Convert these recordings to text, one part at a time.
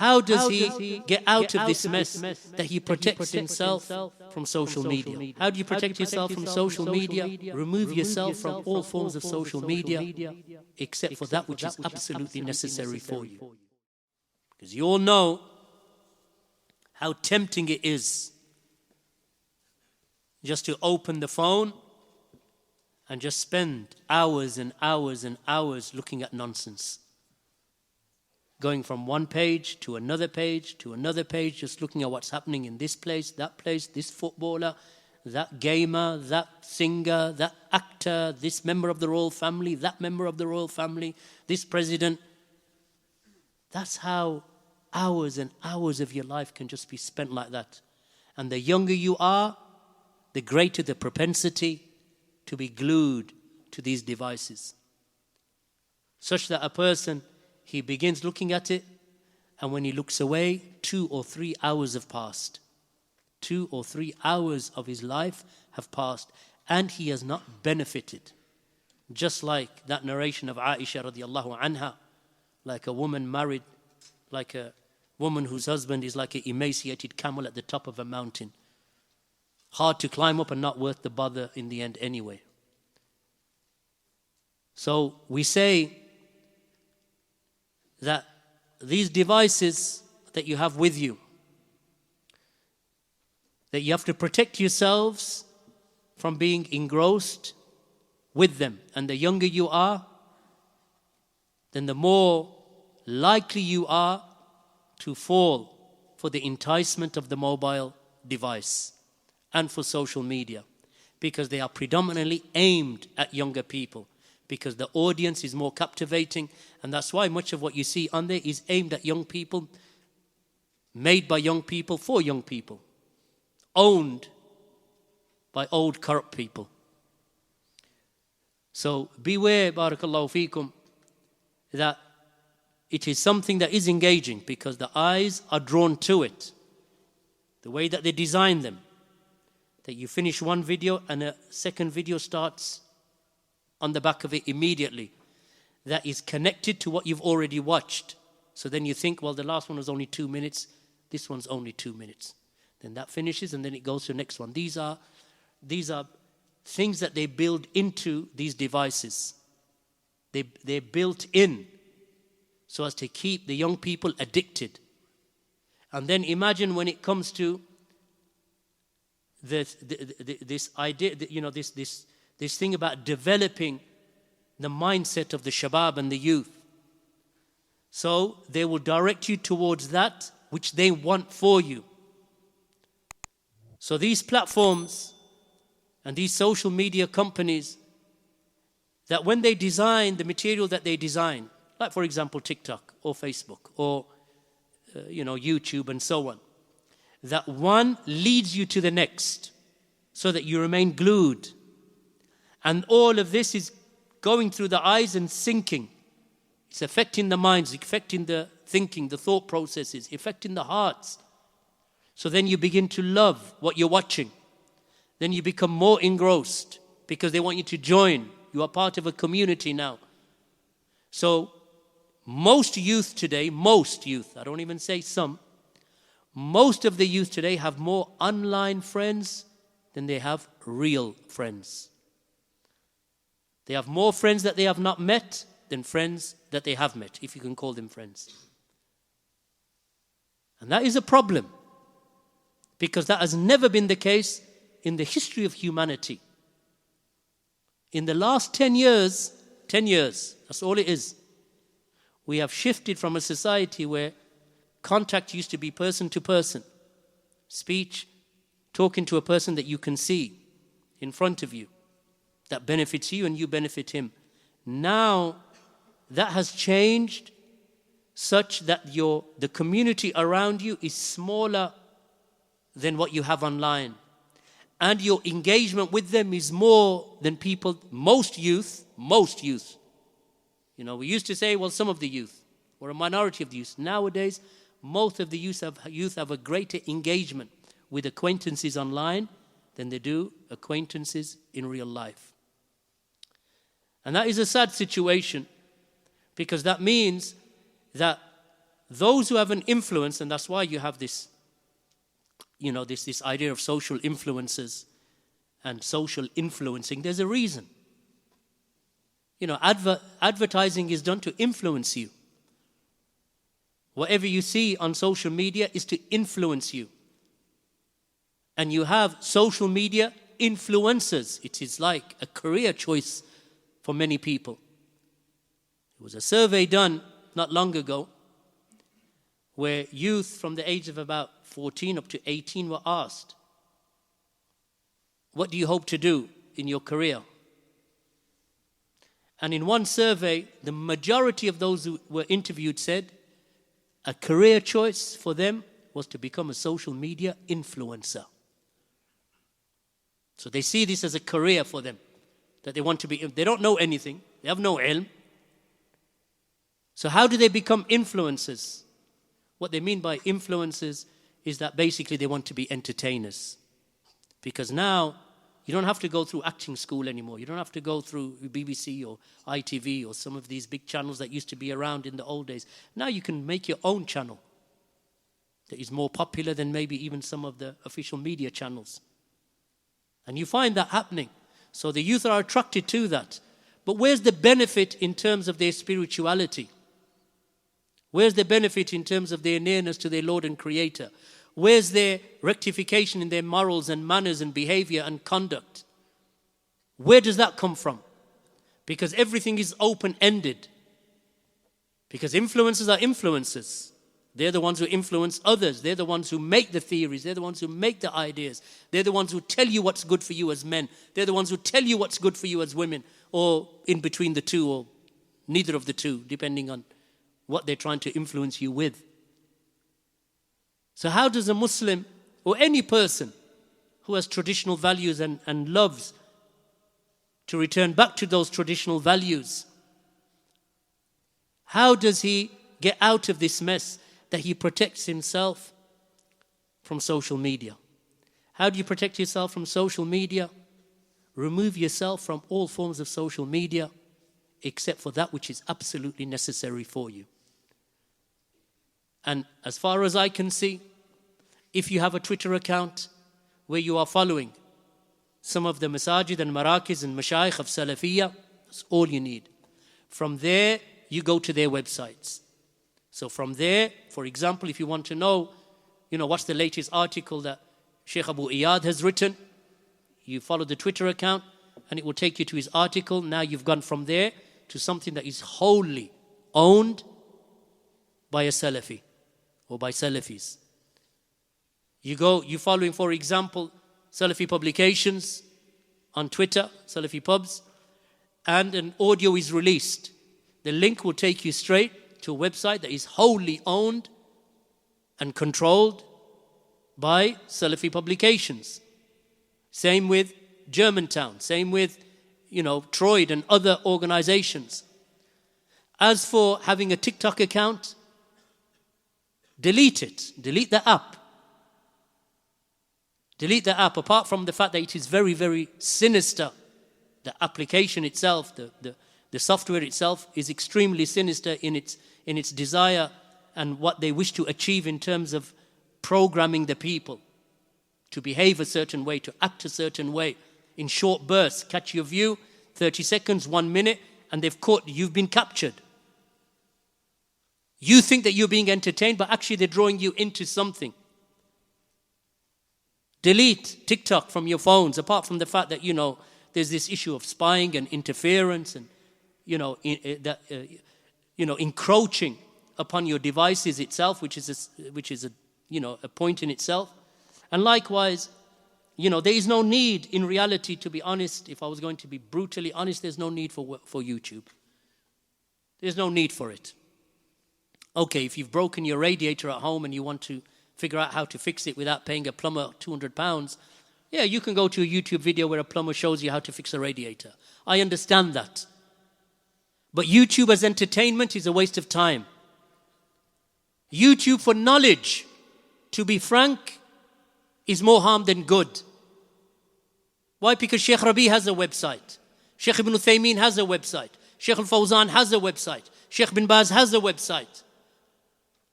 How does he get out of this mess that he protects himself from social media? How do you protect yourself from social media? Remove yourself from all forms of social media, except for that which is absolutely necessary for you. Because you all know how tempting it is just to open the phone and just spend hours and hours and hours looking at nonsense. Going from one page to another page to another page, just looking at what's happening in this place, this footballer, that gamer, that singer, that actor, this member of the royal family, that member of the royal family, this president. That's how hours and hours of your life can just be spent like that. And the younger you are, the greater the propensity to be glued to these devices. Such that a person, he begins looking at it, and when he looks away, 2 or 3 hours have passed. 2 or 3 hours of his life have passed, and he has not benefited. Just like that narration of Aisha radiallahu anha, like a woman married, like a woman whose husband is like an emaciated camel at the top of a mountain. Hard to climb up and not worth the bother in the end anyway. So we say that these devices that you have with you, that you have to protect yourselves from being engrossed with them. And the younger you are, then the more likely you are to fall for the enticement of the mobile device and for social media, because they are predominantly aimed at younger people, because the audience is more captivating, and that's why much of what you see on there is aimed at young people, made by young people for young people, owned by old corrupt people. So beware, barakallahu feekum, that it is something that is engaging, because the eyes are drawn to it. The way that they design them, that you finish one video and a second video starts on the back of it immediately. That is connected to what you've already watched. So then you think, well, the last one was only 2 minutes. This one's only 2 minutes. Then that finishes, and then it goes to the next one. These are things that they build into these devices. They're built in so as to keep the young people addicted. And then imagine when it comes to this idea, this thing about developing the mindset of the shabab and the youth. So they will direct you towards that which they want for you. So these platforms and these social media companies, that when they design the material that they design, like for example TikTok or Facebook or YouTube and so on, that one leads you to the next so that you remain glued. And all of this is going through the eyes and sinking. It's affecting the minds, affecting the thinking, the thought processes, affecting the hearts. So then you begin to love what you're watching. Then you become more engrossed because they want you to join. You are part of a community now. So most youth today, I don't even say some, most of the youth today have more online friends than they have real friends. They have more friends that they have not met than friends that they have met, if you can call them friends. And that is a problem, because that has never been the case in the history of humanity. In the last 10 years, that's all it is. We have shifted from a society where contact used to be person to person, speech, talking to a person that you can see in front of you, that benefits you and you benefit him. Now that has changed such that the community around you is smaller than what you have online. And your engagement with them is more than people, most youth. We used to say, well, some of the youth, or a minority of the youth. Nowadays, most of the youth have a greater engagement with acquaintances online than they do acquaintances in real life. And that is a sad situation, because that means that those who have an influence, and that's why you have this, this idea of social influences and social influencing. There's a reason. Advertising is done to influence you. Whatever you see on social media is to influence you. And you have social media influencers. It is like a career choice for many people. There was a survey done not long ago where youth from the age of about 14 up to 18 were asked, what do you hope to do in your career? And in one survey, the majority of those who were interviewed said a career choice for them was to become a social media influencer. So they see this as a career for them, that they want to be. They don't know anything. They have no ilm. So how do they become influencers? What they mean by influencers is that basically they want to be entertainers. Because now you don't have to go through acting school anymore. You don't have to go through BBC or ITV or some of these big channels that used to be around in the old days. Now you can make your own channel that is more popular than maybe even some of the official media channels. And you find that happening. So the youth are attracted to that. But where's the benefit in terms of their spirituality? Where's the benefit in terms of their nearness to their Lord and Creator? Where's their rectification in their morals and manners and behavior and conduct? Where does that come from? Because everything is open-ended. Because influencers are influencers. They're the ones who influence others. They're the ones who make the theories. They're the ones who make the ideas. They're the ones who tell you what's good for you as men. They're the ones who tell you what's good for you as women, or in between the two, or neither of the two, depending on what they're trying to influence you with. So how does a Muslim or any person who has traditional values and loves to return back to those traditional values, how does he get out of this mess that he protects himself from social media? How do you protect yourself from social media? Remove yourself from all forms of social media except for that which is absolutely necessary for you. And as far as I can see, if you have a Twitter account where you are following some of the masajid and marakiz and mashayikh of Salafiyya, that's all you need. From there, you go to their websites. So from there, for example, if you want to know, what's the latest article that Sheikh Abu Iyad has written, you follow the Twitter account and it will take you to his article. Now you've gone from there to something that is wholly owned by a Salafi or by Salafis. You following, for example, Salafi publications on Twitter, Salafi pubs, and an audio is released. The link will take you straight to a website that is wholly owned and controlled by Salafi publications. Same with Germantown, same with, Troyd and other organizations. As for having a TikTok account, delete it. Delete the app. Delete the app, apart from the fact that it is very, very sinister. The application itself, the software itself is extremely sinister in its desire and what they wish to achieve in terms of programming the people to behave a certain way, to act a certain way, in short bursts, catch your view, 30 seconds, 1 minute, and you've been captured. You think that you're being entertained, but actually they're drawing you into something. Delete TikTok from your phones, apart from the fact that, there's this issue of spying and interference and, encroaching upon your devices itself, which is a point in itself. And likewise, there is no need, in reality, to be honest, if I was going to be brutally honest, there's no need for YouTube. There's no need for it. Okay, if you've broken your radiator at home and you want to figure out how to fix it without paying a plumber £200, yeah, you can go to a YouTube video where a plumber shows you how to fix a radiator. I understand that. But YouTube as entertainment is a waste of time. YouTube for knowledge, to be frank, is more harm than good. Why? Because Sheikh Rabi has a website. Sheikh Ibn Uthaymeen has a website. Sheikh Al-Fawzan has a website. Sheikh Bin Baz has a website.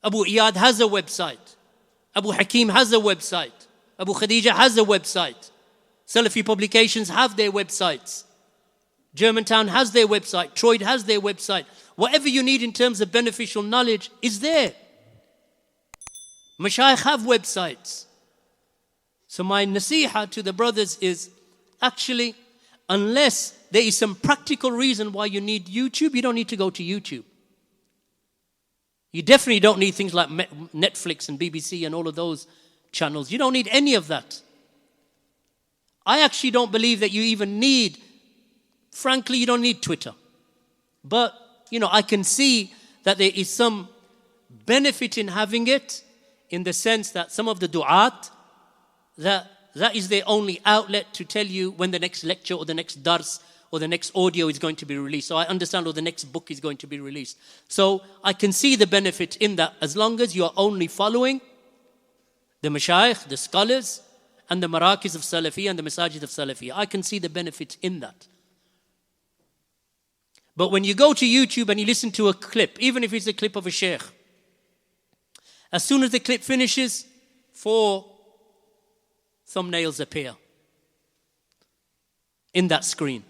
Abu Iyad has a website. Abu Hakim has a website. Abu Khadeejah has a website. Salafi publications have their websites. Germantown has their website. Troyd has their website. Whatever you need in terms of beneficial knowledge is there. Mashayikh have websites. So my nasiha to the brothers is actually, unless there is some practical reason why you need YouTube, you don't need to go to YouTube. You definitely don't need things like Netflix and BBC and all of those channels. You don't need any of that. I actually don't believe that you even need, frankly, you don't need Twitter. But, I can see that there is some benefit in having it, in the sense that some of the du'at, that is their only outlet to tell you when the next lecture or the next dars or the next audio is going to be released. So I understand, or the next book is going to be released. So I can see the benefit in that, as long as you are only following the mashayikh, the scholars, and the marakis of Salafi and the masajid of Salafi. I can see the benefit in that. But when you go to YouTube and you listen to a clip, even if it's a clip of a sheikh, as soon as the clip finishes, 4 thumbnails appear in that screen.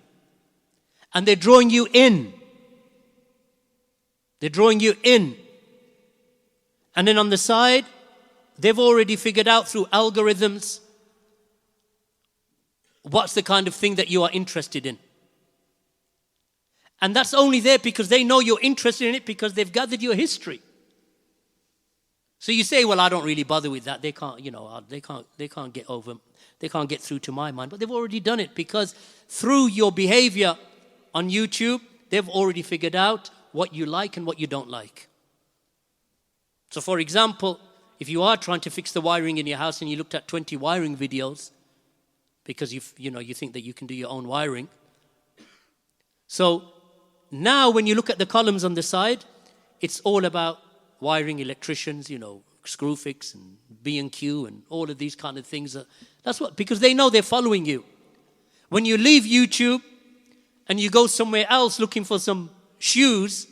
And they're drawing you in. They're drawing you in. And then on the side, they've already figured out through algorithms what's the kind of thing that you are interested in. And that's only there because they know you're interested in it, because they've gathered your history. So you say, well, I don't really bother with that. They can't, they can't get over, they can't get through to my mind. But they've already done it, because through your behavior on YouTube, they've already figured out what you like and what you don't like. So for example, if you are trying to fix the wiring in your house and you looked at 20 wiring videos, because you think that you can do your own wiring. So now when you look at the columns on the side, it's all about wiring, electricians, Screwfix and B&Q and all of these kind of things. That's what, because they know they're following you. When you leave YouTube and you go somewhere else looking for some shoes,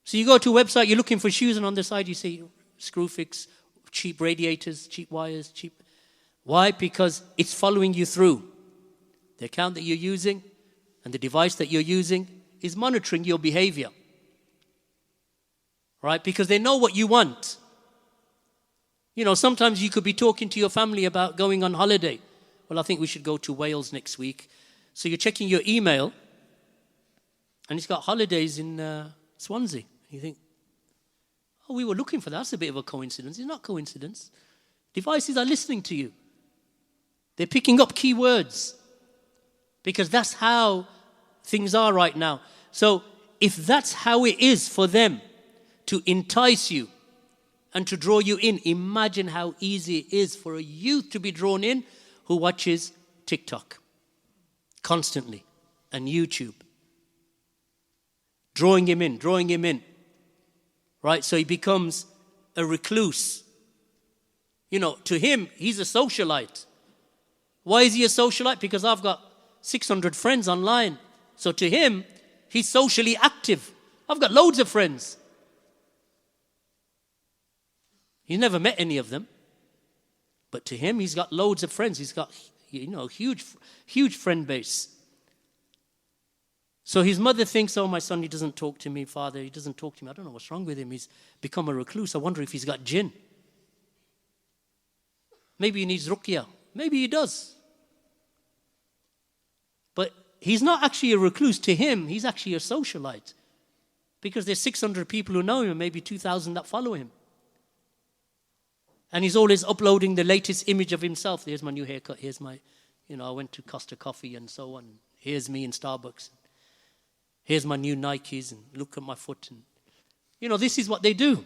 so you go to a website, you're looking for shoes, and on the side you see Screwfix, cheap radiators, cheap wires, cheap. Why? Because it's following you through. The account that you're using and the device that you're using is monitoring your behavior. Right? Because they know what you want. Sometimes you could be talking to your family about going on holiday. Well, I think we should go to Wales next week. So you're checking your email, and it's got holidays in Swansea. You think, oh, we were looking for that. That's a bit of a coincidence. It's not a coincidence. Devices are listening to you. They're picking up keywords, because that's how things are right now. So if that's how it is for them to entice you and to draw you in, imagine how easy it is for a youth to be drawn in who watches TikTok constantly and YouTube. Drawing him in. Right? So he becomes a recluse. To him, he's a socialite. Why is he a socialite? Because I've got 600 friends online. So to him, he's socially active. I've got loads of friends. He's never met any of them. But to him, he's got loads of friends. He's got, huge friend base. So his mother thinks, oh, my son, he doesn't talk to me, father, he doesn't talk to me. I don't know what's wrong with him. He's become a recluse. I wonder if he's got jinn. Maybe he needs ruqyah. Maybe he does. But he's not actually a recluse. To him, he's actually a socialite. Because there's 600 people who know him, and maybe 2,000 that follow him. And he's always uploading the latest image of himself. Here's my new haircut. Here's my, I went to Costa Coffee and so on. Here's me in Starbucks. Here's my new Nikes, and look at my foot. And, this is what they do.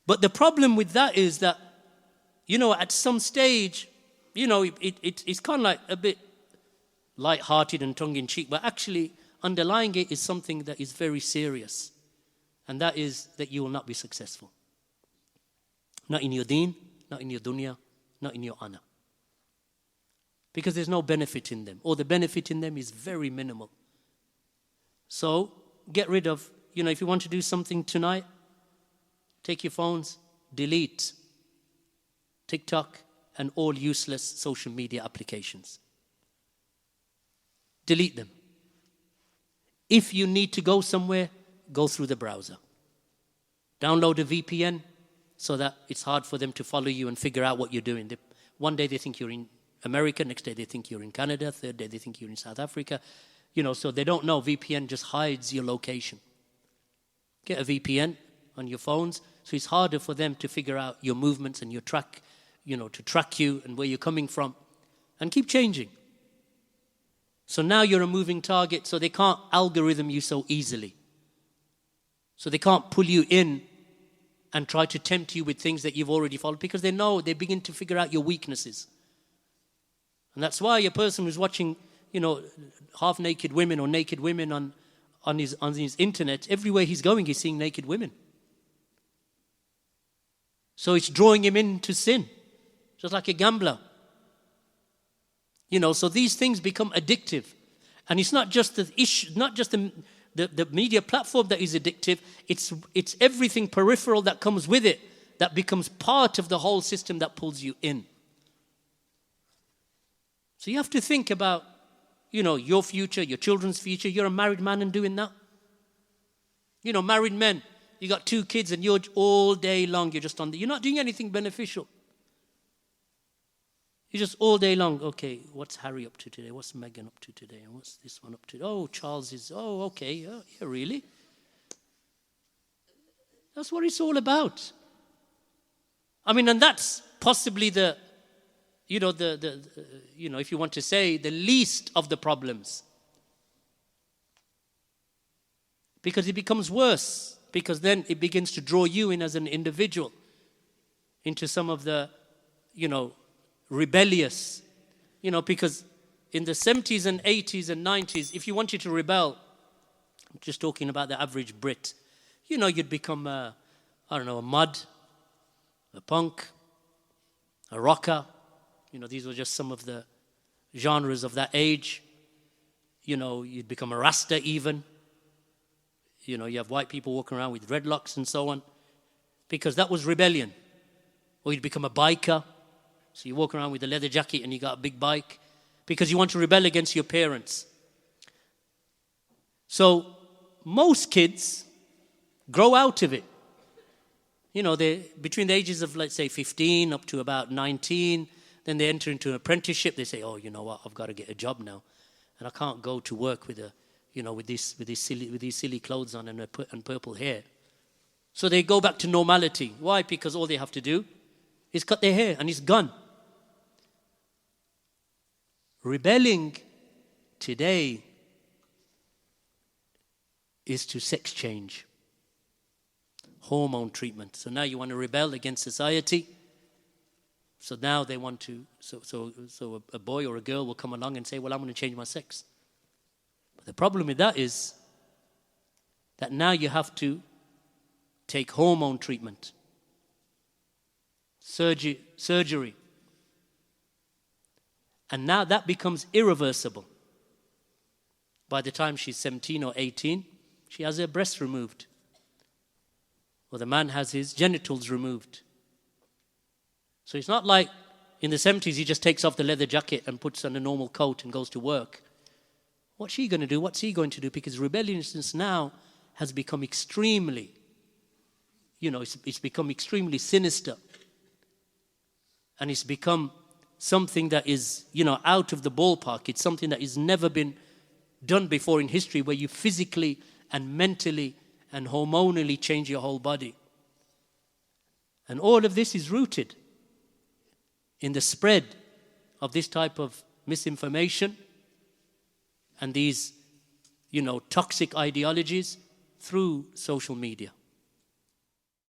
But the problem with that is that, at some stage, it's kind of like a bit light-hearted and tongue-in-cheek, but actually underlying it is something that is very serious. And that is that you will not be successful. Not in your deen, not in your dunya, not in your honor. Because there's no benefit in them, or the benefit in them is very minimal. So get rid of, if you want to do something tonight, take your phones, delete TikTok and all useless social media applications. Delete them. If you need to go somewhere, go through the browser. Download a VPN so that it's hard for them to follow you and figure out what you're doing. One day they think you're in America, next day they think you're in Canada, third day they think you're in South Africa. So they don't know. VPN just hides your location. Get a VPN on your phones, so it's harder for them to figure out your movements and your track, to track you and where you're coming from, and keep changing. So now you're a moving target, so they can't algorithm you so easily. So they can't pull you in and try to tempt you with things that you've already followed, because they know, they begin to figure out your weaknesses. And that's why a person who's watching, half-naked women or naked women on his internet, everywhere he's going, he's seeing naked women. So it's drawing him into sin, just like a gambler. So these things become addictive. And it's not just the issue, not just the media platform that is addictive, it's everything peripheral that comes with it that becomes part of the whole system that pulls you in. So you have to think about, your future, your children's future. You're a married man and doing that. Married men, you got 2 kids and you're all day long, you're not doing anything beneficial. You're just all day long, okay, what's Harry up to today? What's Meghan up to today? And what's this one up to? Oh, Charles is, okay, yeah, really? That's what it's all about. And that's possibly if you want to say, the least of the problems. Because it becomes worse, because then it begins to draw you in as an individual into some of the, rebellious, because in the 70s and 80s and 90s, if you wanted to rebel, I'm just talking about the average Brit, you'd become a mud, a punk, a rocker. These were just some of the genres of that age. You'd become a Rasta even. You have white people walking around with dreadlocks and so on, because that was rebellion. Or you'd become a biker. So you walk around with a leather jacket and you got a big bike because you want to rebel against your parents. So most kids grow out of it. They between the ages of, let's say, 15 up to about 19, then they enter into an apprenticeship. They say, oh, you know what, I've got to get a job now. And I can't go to work with these silly clothes on and purple hair. So they go back to normality. Why? Because all they have to do is cut their hair and it's gone. Rebelling today is to sex change, hormone treatment. So now you want to rebel against society. So now they want to, so a boy or a girl will come along and say, well, I'm going to change my sex. But the problem with that is that now you have to take hormone treatment, surgery. And now that becomes irreversible. By the time she's 17 or 18, she has her breasts removed. Or the man has his genitals removed. So it's not like in the 70s he just takes off the leather jacket and puts on a normal coat and goes to work. What's she going to do? What's he going to do? Because rebelliousness now has become extremely, it's become extremely sinister. And it's become something that is, out of the ballpark. It's something that has never been done before in history, where you physically and mentally and hormonally change your whole body. And all of this is rooted in the spread of this type of misinformation and these, toxic ideologies through social media.